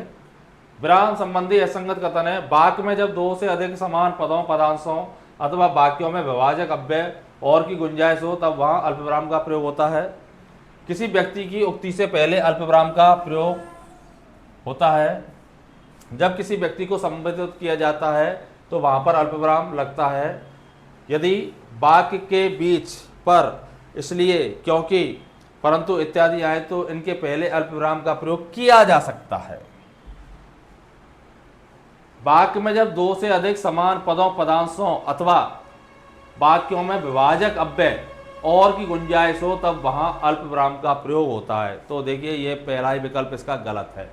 विराम संबंधी असंगत कथन है। वाक्य में जब दो से अधिक समान पदों, पदांशों अथवा वाक्यों में विभाजक अव्यय और की गुंजाइश हो, तब वहां अल्पविराम का प्रयोग होता है। किसी व्यक्ति की उक्ति से पहले अल्पविराम का प्रयोग होता है। जब किसी व्यक्ति को संबोधित किया जाता है तो वहां पर अल्पविराम लगता है। यदि वाक्य के बीच पर इसलिए, क्योंकि, परंतु इत्यादि आए तो इनके पहले अल्पविराम का प्रयोग किया जा सकता है। वाक्य में जब दो से अधिक समान पदों, पदांशों अथवा वाक्यों में विभाजक अव्यय और की गुंजाइश हो, तब वहां अल्पविराम का प्रयोग होता है। तो देखिए, ये पहला ही विकल्प इसका गलत है।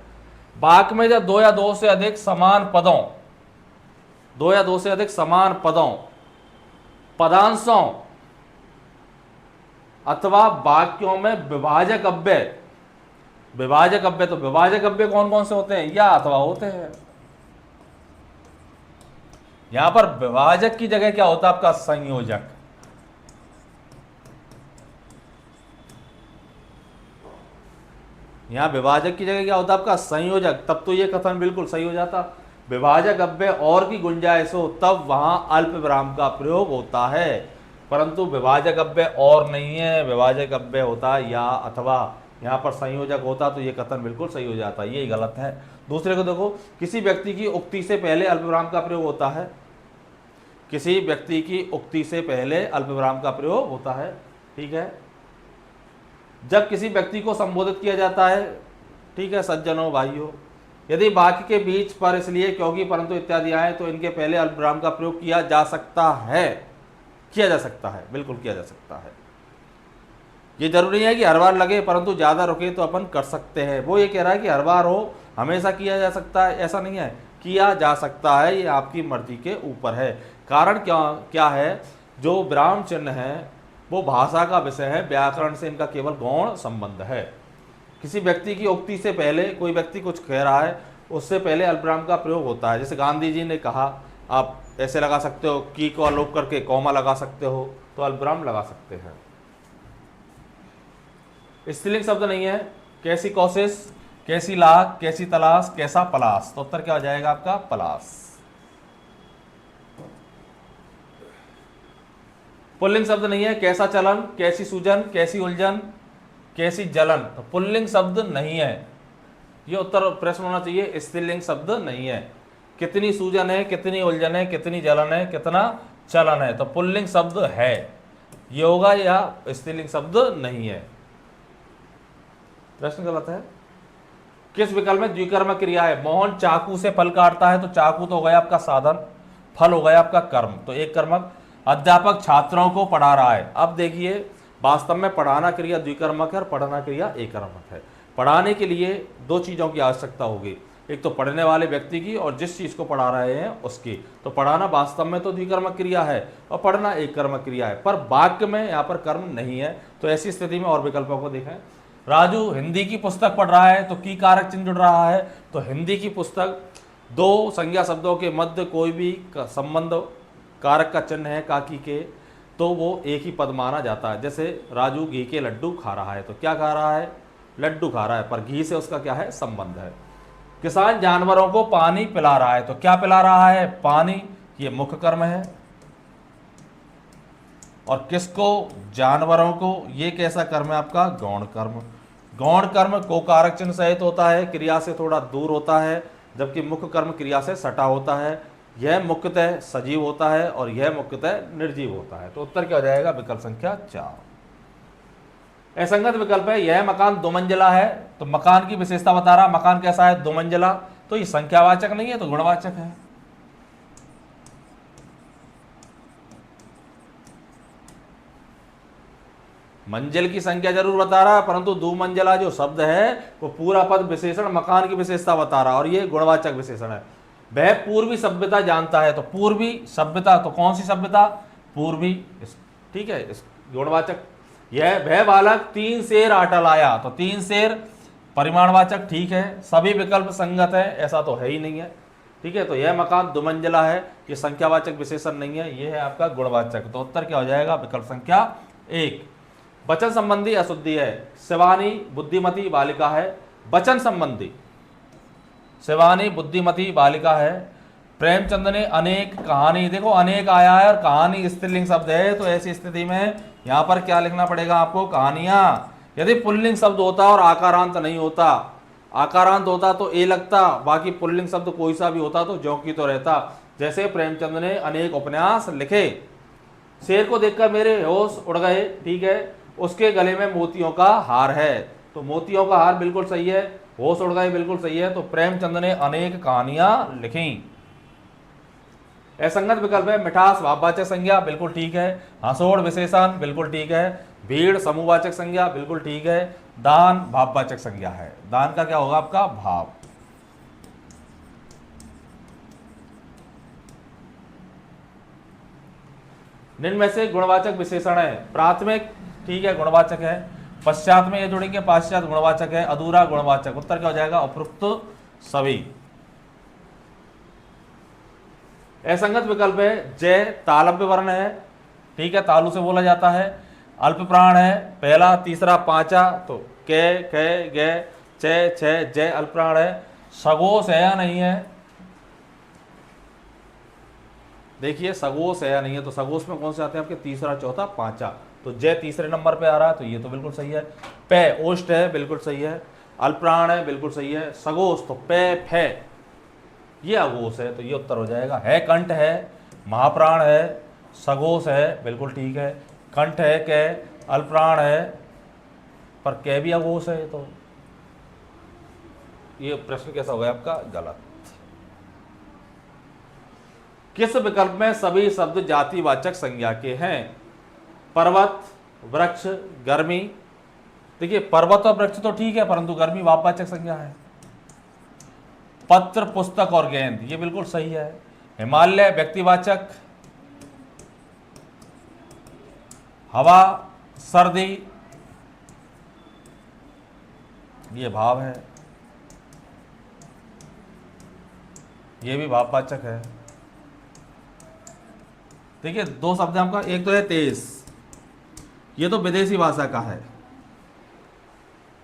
वाक्य में जब दो या दो से अधिक समान पदों, दो या दो से अधिक समान पदों, पदांशों अथवा वाक्यों में विभाजक अव्यय, विभाजक अव्यय, तो विभाजक अव्यय कौन कौन से होते हैं? या अथवा होते हैं। यहां पर विभाजक की जगह क्या होता है आपका? संयोजक। यहां विभाजक की जगह क्या होता है आपका? संयोजक। तब तो ये कथन बिल्कुल सही हो जाता। विभाजक अव्यय और की गुंजाइश हो, तब वहां अल्पविराम का प्रयोग होता है, परंतु विभाजक अव्यय और नहीं है, विभाजक अव्यय होता है या अथवा। यहाँ पर संयोजक होता तो ये कथन बिल्कुल सही हो जाता, यही गलत है। दूसरे को देखो, किसी व्यक्ति की उक्ति से पहले अल्पविराम का प्रयोग होता है। किसी व्यक्ति की उक्ति से पहले अल्पविराम का प्रयोग होता है, ठीक है। जब किसी व्यक्ति को संबोधित किया जाता है, ठीक है, सज्जनों, भाइयों, यदि वाक्य के बीच पर इसलिए, क्योंकि, परंतु इत्यादि आए तो इनके पहले अल्पविराम का प्रयोग किया जा सकता है, किया जा सकता है, बिल्कुल किया जा सकता है। ये जरूरी है कि हर बार लगे, परंतु ज़्यादा रुके तो अपन कर सकते हैं। वो ये कह रहा है कि हर बार हो, हमेशा किया जा सकता है, ऐसा नहीं है, किया जा सकता है, ये आपकी मर्जी के ऊपर है। कारण क्या है? जो विराम चिन्ह है वो भाषा का विषय है, व्याकरण से इनका केवल गौण संबंध है। किसी व्यक्ति की उक्ति से पहले, कोई व्यक्ति कुछ कह रहा है, उससे पहले अल्पविराम का प्रयोग होता है। जैसे गांधी जी ने कहा, आप ऐसे लगा सकते हो, की को अलोप करके कॉमा लगा सकते हो, तो अल्पविराम लगा सकते हैं। स्त्रीलिंग शब्द नहीं है। कैसी कोशिश, कैसी लाख, कैसी तलाश, कैसा पलाश, तो उत्तर क्या हो जाएगा आपका? पलाश। पुल्लिंग शब्द नहीं है। कैसा चलन, कैसी सूजन, कैसी उलझन, कैसी जलन, तो पुल्लिंग शब्द नहीं है। ये उत्तर प्रश्न होना चाहिए, स्त्रीलिंग शब्द नहीं है। कितनी सूजन है, कितनी उलझन है, कितनी जलन है, कितना चलन है, तो पुल्लिंग शब्द है ये होगा, या स्त्रीलिंग शब्द नहीं है। प्रश्न गलत है। किस विकल्प में द्विकर्मक क्रिया है? मोहन चाकू से फल काटता है, तो चाकू तो हो गया आपका साधन, फल हो गया आपका कर्म, तो एक कर्मक। अध्यापक छात्रों को पढ़ा रहा है। अब देखिए वास्तव में पढ़ाना क्रिया द्विकर्मक है और पढ़ना क्रिया एक कर्मक है। पढ़ाने के लिए दो चीज़ों की आवश्यकता होगी, एक तो पढ़ने वाले व्यक्ति की और जिस चीज़ को पढ़ा रहे हैं उसकी। तो पढ़ाना वास्तव में तो द्विकर्मक क्रिया है और पढ़ना एक कर्मक क्रिया है, पर वाक्य में यहाँ पर कर्म नहीं है। तो ऐसी स्थिति में और विकल्पों को देखें। राजू हिंदी की पुस्तक पढ़ रहा है, तो की कारक चिन्ह जुड़ रहा है, तो हिंदी की पुस्तक, दो संज्ञा शब्दों के मध्य कोई भी संबंध कारक का चिन्ह है काकी के, तो वो एक ही पद माना जाता है। जैसे राजू घी के लड्डू खा रहा है, तो क्या खा रहा है? लड्डू खा रहा है, पर घी से उसका क्या है? संबंध है। किसान जानवरों को पानी पिला रहा है, तो क्या पिला रहा है? पानी, ये मुख्य कर्म है। और किसको? जानवरों को, ये कैसा कर्म है आपका? गौण कर्म। गौण कर्म को कारक चिन्ह सहित होता है, क्रिया से थोड़ा दूर होता है, जबकि मुख्य कर्म क्रिया से सटा होता है। यह मुख्यतः सजीव होता है और यह मुख्यतः निर्जीव होता है। तो उत्तर क्या हो जाएगा? विकल्प संख्या 4। असंगत विकल्प है। यह मकान 2 मंजिला है, तो मकान की विशेषता बता रहा, मकान कैसा है? 2 मंजिला, तो ये संख्यावाचक नहीं है, तो गुणवाचक है। मंजिल की संख्या जरूर बता रहा है, परंतु 2 मंजिला जो शब्द है वो पूरा पद विशेषण मकान की विशेषता बता रहा है और ये गुणवाचक विशेषण है। वह पूर्वी सभ्यता जानता है, तो पूर्वी सभ्यता, तो कौन सी सभ्यता? पूर्वी, ठीक है, इस गुणवाचक। यह वह बालक 3 सेर आटा लाया, तो 3 सेर परिमाणवाचक, ठीक है। सभी विकल्प संगत है, ऐसा तो है ही नहीं है, ठीक है। तो यह मकान 2 मंजिला है, ये संख्यावाचक विशेषण नहीं है, ये है आपका गुणवाचक। तो उत्तर क्या हो जाएगा? विकल्प संख्या 1। वचन संबंधी अशुद्धि है। शिवानी बुद्धिमती बालिका है, वचन संबंधी, शिवानी बुद्धिमती बालिका है। प्रेमचंद ने अनेक कहानी, देखो अनेक आया है और कहानी स्त्रीलिंग शब्द है, तो ऐसी स्थिति में यहां पर क्या लिखना पड़ेगा आपको? कहानियां। यदि पुल्लिंग शब्द होता और आकारांत नहीं होता, आकारांत होता तो ए लगता, बाकी पुल्लिंग शब्द कोई सा भी होता तो ज्यों की तो रहता। जैसे प्रेमचंद ने अनेक उपन्यास लिखे। शेर को देखकर मेरे होश उड़ गए, ठीक है, उसके गले में मोतियों का हार है, तो मोतियों का हार बिल्कुल सही है, होश उड़ गए बिल्कुल सही है, तो प्रेमचंद ने अनेक कहानियां लिखी। असंगत विकल्प है। मिठास भाववाचक संज्ञा, बिल्कुल ठीक है। हंसोड़ विशेषण, बिल्कुल ठीक है। भीड़ समूहवाचक संज्ञा, बिल्कुल ठीक है। दान भाववाचक संज्ञा है, दान का क्या होगा आपका? भाव। निम्न में से गुणवाचक विशेषण है। प्राथमिक, ठीक है, गुणवाचक है। पश्चात में ये जोड़ेंगे, पाश्चात गुणवाचक है। अधूरा गुणवाचक। उत्तर क्या हो जाएगा? उपरोक्त सभी। असंगत विकल्प है। जय तालव्य वर्ण है, ठीक है, तालु से बोला जाता है। अल्प प्राण है, पहला, तीसरा, पांचा, तो कै, कै, गे, चे, छे, जय अल्प प्राण है। सगोस है या नहीं है? देखिए सगोस है या नहीं है, तो सगोस में कौन से आते हैं आपके? तीसरा, चौथा, पांचा, तो जय तीसरे नंबर पे आ रहा है, तो ये तो बिल्कुल सही है। पे ओष्ट है, बिल्कुल सही है। अल्पप्राण है, बिल्कुल सही है। सगोस, तो पे फे, ये अघोष है, तो ये उत्तर हो जाएगा। है कंठ है, महाप्राण है, सघोष है, बिल्कुल ठीक है। कंठ है, कै, अल्पप्राण है, पर कै भी अघोष है, तो ये प्रश्न कैसा हो गया आपका? गलत। किस विकल्प में सभी शब्द जातिवाचक संज्ञा के हैं? पर्वत, वृक्ष, गर्मी। देखिए पर्वत और वृक्ष तो ठीक है, परंतु गर्मी भाववाचक संज्ञा है। पत्र, पुस्तक और गेंद, ये बिल्कुल सही है। हिमालय व्यक्तिवाचक, हवा, सर्दी, ये भाव है, ये भी भाववाचक है। देखिए दो शब्द आपका, एक तो है तेज, ये तो विदेशी भाषा का है।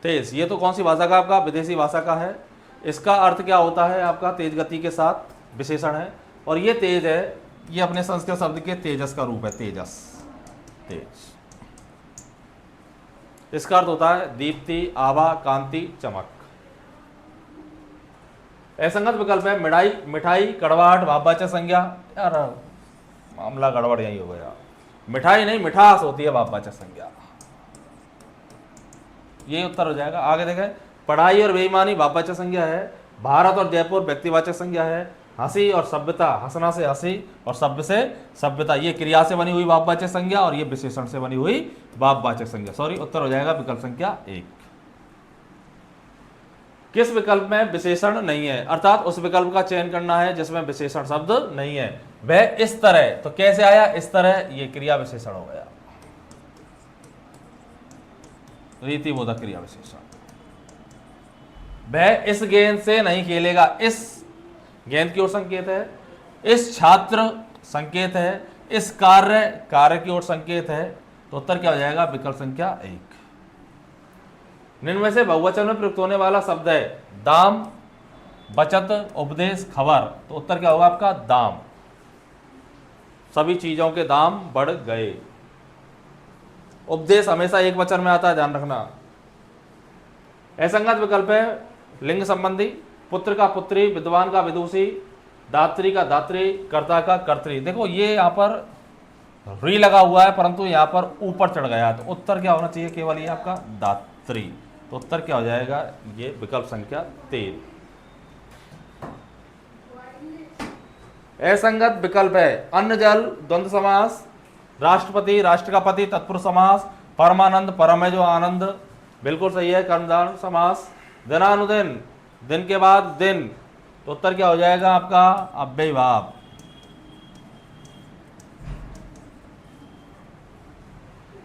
तेज, ये तो कौन सी भाषा का आपका? विदेशी भाषा का है। इसका अर्थ क्या होता है आपका? तेज गति के साथ, विशेषण है। और ये तेज है, ये अपने संस्कृत शब्द के तेजस का रूप है, तेजस, तेज। इसका अर्थ होता है दीप्ति, आभा, कांति, चमक। असंगत विकल्प है मिठाई, मिठाई, कड़वाहट, भाववाचक संज्ञा। यार मामला गड़बड़ यही हो गया, मिठाई नहीं मिठास होती है भाववाचक संज्ञा, ये उत्तर हो जाएगा। आगे देखें, पढ़ाई और बेईमानी भाववाचक संज्ञा है, भारत और जयपुर व्यक्तिवाचक संज्ञा है, हंसी और सभ्यता, हंसना से हंसी और सभ्य से सभ्यता, ये क्रिया से बनी हुई भाववाचक संज्ञा और ये विशेषण से बनी हुई भाववाचक संज्ञा। सॉरी, उत्तर हो जाएगा विकल्प संख्या 1। किस विकल्प में विशेषण नहीं है, अर्थात उस विकल्प का चयन करना है जिसमें विशेषण शब्द नहीं है। वह इस तरह, तो कैसे आया इस तरह, ये क्रिया विशेषण हो गया, रीतिबोधक क्रिया विशेषण। वह इस गेंद से नहीं खेलेगा, इस गेंद की ओर संकेत है, इस छात्र संकेत है, इस कार्य कार्य की ओर संकेत है, तो उत्तर क्या हो जाएगा विकल्प संख्या 1। निम्न में से बहुवचन में प्रयुक्त होने वाला शब्द है दाम, बचत, उपदेश, खबर, तो उत्तर क्या होगा आपका दाम। सभी चीजों के दाम बढ़ गए। उपदेश हमेशा एक वचन में आता है, ध्यान रखना। असंगत विकल्प है लिंग संबंधी, पुत्र का पुत्री, विद्वान का विदुषी, दात्री का दात्री, कर्ता का कर्त्री। देखो ये यहाँ पर री लगा हुआ है परंतु यहाँ पर ऊपर चढ़ गया, तो उत्तर क्या होना चाहिए केवल ये आपका दात्री, तो उत्तर क्या हो जाएगा ये विकल्प संख्या 3। असंगत विकल्प है अन्न जल, द्वंद्व समास, राष्ट्रपति, राष्ट्र का पति, तत्पुरुष समास, परमानंद, परम है जो आनंद, बिल्कुल सही है, कर्मधारय समास, दिनानुदिन, दिन के बाद दिन, तो उत्तर क्या हो जाएगा आपका अव्ययी भाव।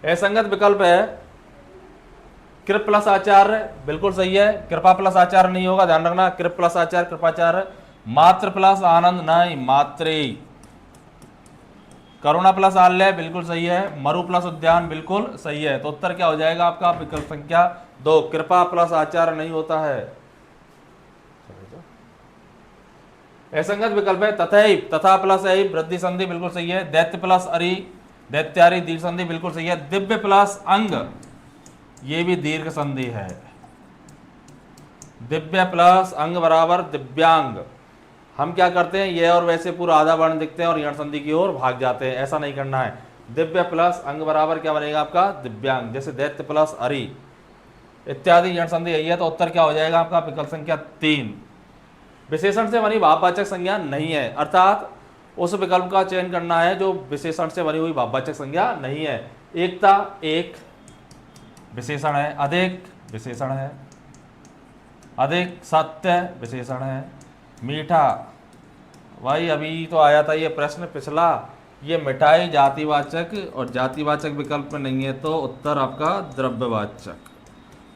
असंगत विकल्प है कृप प्लस आचार्य, बिल्कुल सही है, कृपा प्लस आचार्य नहीं होगा, ध्यान रखना, कृप प्लस आचार्य कृपाचार्य, मात्र प्लस आनंद नहीं मात्रे, करुणा प्लस आल्य बिल्कुल सही है, मरु प्लस उद्यान बिल्कुल सही है, तो उत्तर क्या हो जाएगा आपका विकल्प संख्या 2, कृपा प्लस आचार्य नहीं होता है। असंगत विकल्प है तथैव, तथा प्लस ऐव वृद्धि संधि बिल्कुल सही है, दैत्य प्लस अरि, दैत्यारि दीर्घ संधि बिल्कुल सही है, दिव्य प्लस अंग, ये भी दीर्घ संधि है, दिव्य प्लस अंग बराबर दिव्यांग। हम क्या करते हैं, ये और वैसे पूरा आधा वर्ण दिखते हैं और यण संधि की ओर भाग जाते हैं, ऐसा नहीं करना है। दिव्य प्लस अंग बराबर क्या बनेगा आपका दिव्यांग, जैसे दैत्य प्लस अरि इत्यादि यण संधि यही है, तो उत्तर क्या हो जाएगा आपका विकल्प संख्या 3। विशेषण से बनी भाववाचक संज्ञा नहीं है, अर्थात उस विकल्प का चयन करना है जो विशेषण से बनी हुई भाववाचक संज्ञा नहीं है। एकता एक विशेषण है, अधिक विशेषण है, अधिक सत्य विशेषण है, मीठा, भाई अभी तो आया था ये प्रश्न पिछला, ये मिठाई जातिवाचक और जातिवाचक विकल्प में नहीं है, तो उत्तर आपका द्रव्यवाचक,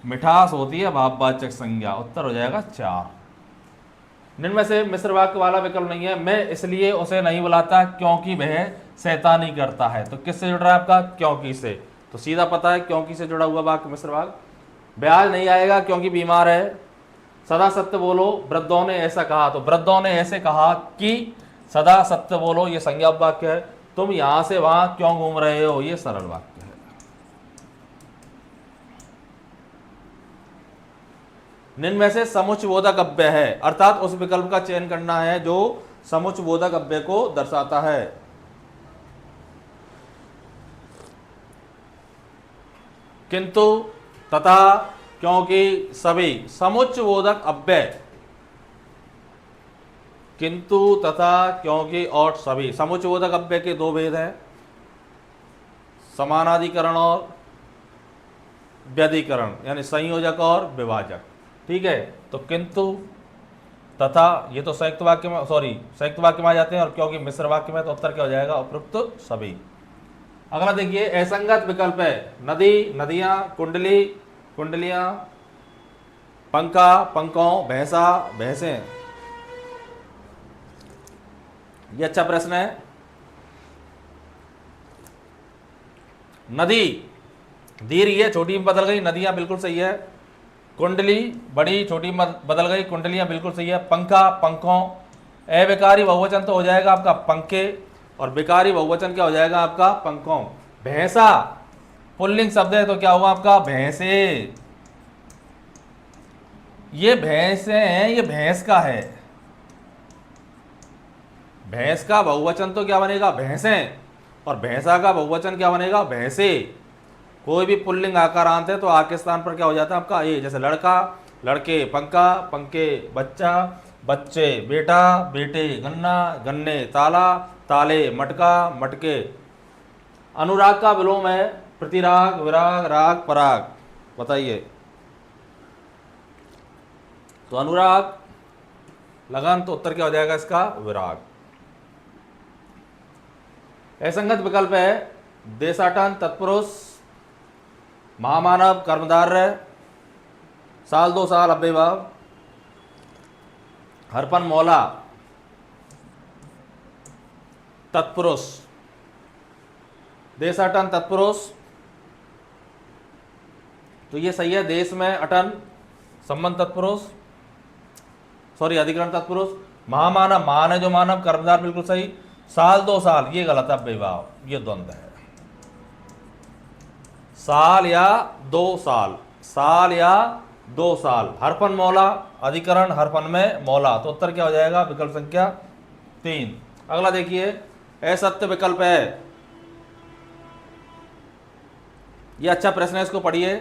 मिठास होती है भाववाचक संज्ञा, उत्तर हो जाएगा 4। निम्न में से मिश्र वाक्य वाला विकल्प नहीं है, मैं इसलिए उसे नहीं बुलाता क्योंकि वह शैतानी करता है, तो किससे जुड़ रहा है आपका क्योंकि से, तो सीधा पता है क्योंकि से जुड़ा हुआ वाक्य मिश्र वाक्य। ब्याज नहीं आएगा क्योंकि बीमार है, सदा सत्य बोलो, वृद्धों ने ऐसा कहा, तो वृद्धों ने ऐसे कहा कि सदा सत्य बोलो, ये संज्ञा वाक्य है, तुम यहां से वहां क्यों घूम रहे हो, ये सरल वाक्य है। निम्न में से समुच्चयबोधक अव्यय है, अर्थात उस विकल्प का चयन करना है जो समुच्चयबोधक अव्यय को दर्शाता है। किंतु, तथा, क्योंकि, सभी, समुच्चयबोधक अव्यय, किंतु, तथा, क्योंकि और सभी। समुच्चयबोधक अव्यय के दो भेद हैं, समानाधिकरण और व्यधिकरण, यानी संयोजक और विभाजक, ठीक है। तो किंतु, तथा ये तो संयुक्त वाक्य में, संयुक्त वाक्य में आ जाते हैं, और क्योंकि मिश्र वाक्य में, तो उत्तर क्या हो जाएगा उपरोक्त सभी। अगला देखिए असंगत विकल्प है नदी, नदियां, कुंडली, कुंडलियां, पंखा, पंखों, भैंसा, भैंसें। ये अच्छा प्रश्न है। नदी दीर्घ है, छोटी में बदल गई, नदियां बिल्कुल सही है। कुंडली बड़ी, छोटी में बदल गई, कुंडलियां बिल्कुल सही है। पंखा, पंखों, अविकारी बहुवचन तो हो जाएगा आपका पंखे, और विकारी बहुवचन क्या हो जाएगा आपका पंखों। भैंसा पुल्लिंग शब्द है, तो क्या होगा आपका भैंसे। ये भैंसे हैं, ये भैंस का है, भैंस का बहुवचन तो क्या बनेगा, भैंसें, और भैंसा का बहुवचन क्या बनेगा, भैंसे। कोई भी पुल्लिंग आकारांत है तो आ के स्थान पर क्या हो जाता है आपका ए, जैसे लड़का, लड़के, पंखा, पंखे, बच्चा, बच्चे, बेटा, बेटे, गन्ना, गन्ने, ताला, ताले, मटका, मटके। अनुराग का विलोम है प्रतिराग, विराग, राग, पराग। बताइए। तो अनुराग लगन, तो उत्तर क्या हो जाएगा इसका, विराग। असंगत विकल्प है देशाटन, तत्पुरुष, महामानव, कर्मधारय, साल दो साल, अव्ययभाव, हरपन, मौला, तत्पुरुष। देशाटन तत्पुरुष, तो ये सही है। देश में अटन संबंध तत्पुरुष, सॉरी अधिकरण तत्पुरुष। महामानव, महान है जो मानव, कर्मधार बिल्कुल सही। साल दो साल ये गलत है, अव्ययभाव, ये द्वंद्व है। साल या दो साल, साल या दो साल। हरपन मौला, अधिकरण हरपन में मौला, तो उत्तर क्या हो जाएगा, विकल्प संख्या 3। अगला देखिए, असत्य विकल्प है। ये अच्छा प्रश्न है, इसको पढ़िए।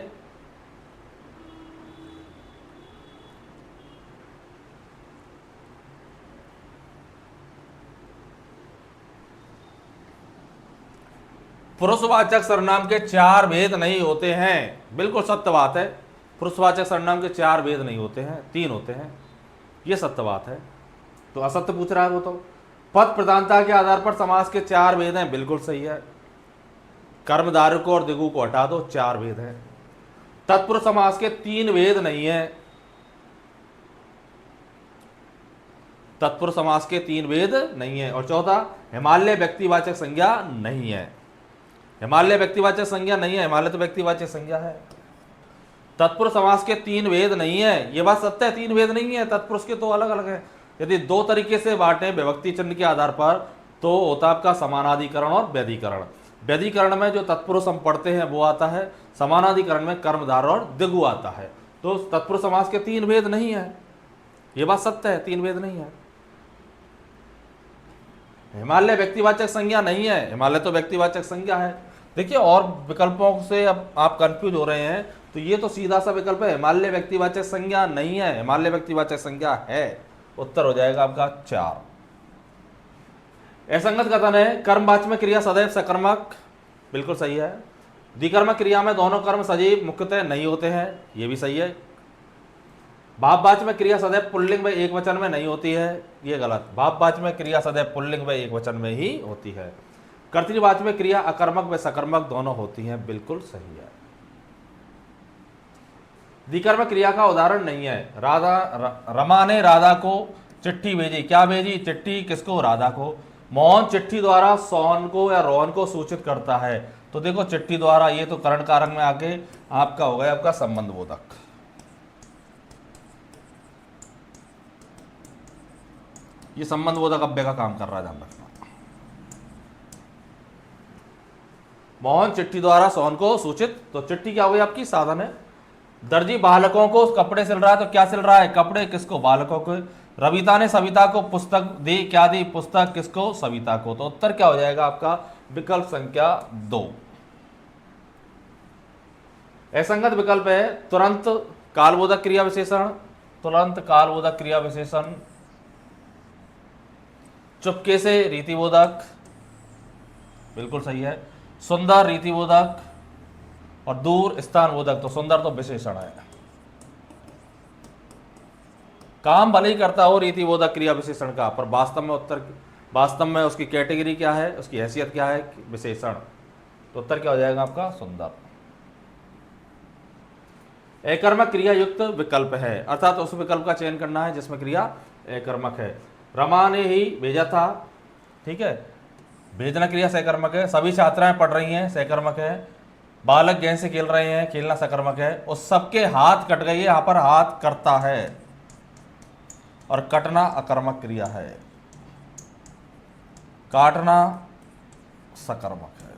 पुरुषवाचक सर्वनाम के 4 भेद नहीं होते हैं, बिल्कुल सत्य बात है। पुरुषवाचक सर्वनाम के 4 भेद नहीं होते हैं, 3 होते हैं, ये सत्य बात है। तो असत्य पूछ रहा है वो तो। पद प्रधानता के आधार पर समास के 4 भेद हैं, बिल्कुल सही है। कर्मधारय को और दिगु को हटा दो, 4 भेद हैं। तत्पुरुष समास के 3 भेद नहीं है, तत्पुरुष समास के 3 भेद नहीं है। और चौथा, हिमालय व्यक्तिवाचक संज्ञा नहीं है। हिमालय व्यक्तिवाचक संज्ञा नहीं है, हिमालय तो व्यक्तिवाचक संज्ञा है। तत्पुरुष समास के 3 भेद नहीं है, ये बात सत्य है, 3 भेद नहीं है, तत्पुरुष के तो अलग अलग है। यदि 2 तरीके से बांटे विभक्ति चिन्ह के आधार पर तो होता आपका समानाधिकरण और व्यधिकरण। व्यधिकरण में जो तत्पुरुष हम पढ़ते हैं वो आता है, समानाधिकरण में कर्मधार और दिगु आता है। तो तत्पुरुष समास के 3 भेद नहीं है, ये बात सत्य है, 3 भेद नहीं है। हिमालय व्यक्तिवाचक संज्ञा नहीं है, हिमालय तो व्यक्तिवाचक संज्ञा है। देखिए, और विकल्पों से अब आप कंफ्यूज हो रहे हैं, तो ये तो सीधा सा विकल्प है, हिमालय व्यक्तिवाचक संज्ञा नहीं है, हिमालय व्यक्तिवाचक संज्ञा है। उत्तर हो जाएगा आपका 4। असंगत कथन है कर्मवाच्य में क्रिया सदैव सकर्मक, बिल्कुल सही है। द्विकर्मक क्रिया में दोनों कर्म सजीव मुख्यतः नहीं होते हैं, ये भी सही है। भाववाच्य में क्रिया सदैव पुल्लिंग व एक वचन में नहीं होती है, ये गलत। भाववाच्य में क्रिया सदैव पुल्लिंग व एक वचन में ही होती है। कर्तृवाच्य में क्रिया अकर्मक व सकर्मक दोनों होती हैं, बिल्कुल सही है। द्विकर्मक क्रिया का उदाहरण नहीं है। रमा ने राधा को चिट्ठी भेजी, क्या भेजी, चिट्ठी, किसको, राधा को। मोहन चिट्ठी द्वारा सोहन को या रोहन को सूचित करता है, तो देखो चिट्ठी द्वारा, ये तो करण कारक में आके आपका हो गया आपका संबंध बोधक। ये संबंध बोधक अव्यय का काम कर रहा है, ध्यान रखना। मोहन चिट्ठी द्वारा सोहन को सूचित, तो चिट्ठी क्या हो गई आपकी, साधन है। दर्जी बालकों को कपड़े सिल रहा है, तो क्या सिल रहा है, कपड़े, किसको, बालकों को। रविता ने सविता को पुस्तक दी, क्या दी, पुस्तक, किसको, सविता को। तो उत्तर क्या हो जाएगा आपका, विकल्प संख्या 2। असंगत विकल्प है तुरंत कालबोधक क्रिया विशेषण, तुरंत कालबोधक क्रिया विशेषण। चुपके से रीतिबोधक, बिल्कुल सही है। सुंदर रीतिबोधक, और दूर स्थान बोधक, तो सुंदर तो विशेषण है। काम भले ही करता हो रीतिबोधक क्रिया विशेषण का, पर वास्तव में उसकी कैटेगरी क्या है, उसकी हैसियत क्या है, विशेषण। तो उत्तर क्या हो जाएगा आपका, सुंदर। एकर्मक क्रिया युक्त विकल्प है, अर्थात उस विकल्प का चयन करना है जिसमें क्रिया एकर्मक है। रमा ने ही भेजा था, ठीक है, भेजना क्रिया सकर्मक है। सभी छात्राएं पढ़ रही हैं, सकर्मक है। बालक गेंद से खेल रहे हैं, खेलना सकर्मक है। उस सबके हाथ कट गई है, यहां पर हाथ कटता है, और कटना अकर्मक क्रिया है, काटना सकर्मक है।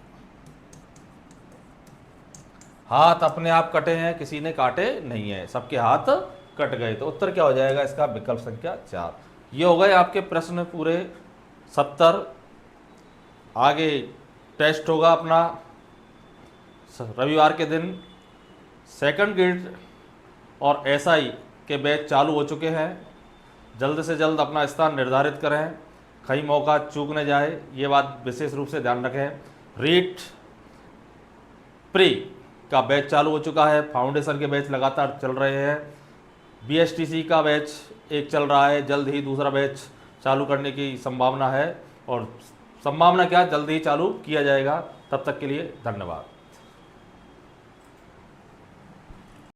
हाथ अपने आप कटे हैं, किसी ने काटे नहीं है, सबके हाथ कट गए। तो उत्तर क्या हो जाएगा इसका, विकल्प संख्या 4। ये हो गए आपके प्रश्न पूरे 70 आगे टेस्ट होगा अपना रविवार के दिन। सेकंड ग्रेड और एसआई के बैच चालू हो चुके हैं। जल्द से जल्द अपना स्थान निर्धारित करें, कहीं मौका चूक न जाए, ये बात विशेष रूप से ध्यान रखें। रीट प्री का बैच चालू हो चुका है, फाउंडेशन के बैच लगातार चल रहे हैं। बीएसटीसी का बैच एक चल रहा है, जल्द ही दूसरा बैच चालू करने की संभावना है, और संभावना क्या, जल्द ही चालू किया जाएगा। तब तक के लिए धन्यवाद।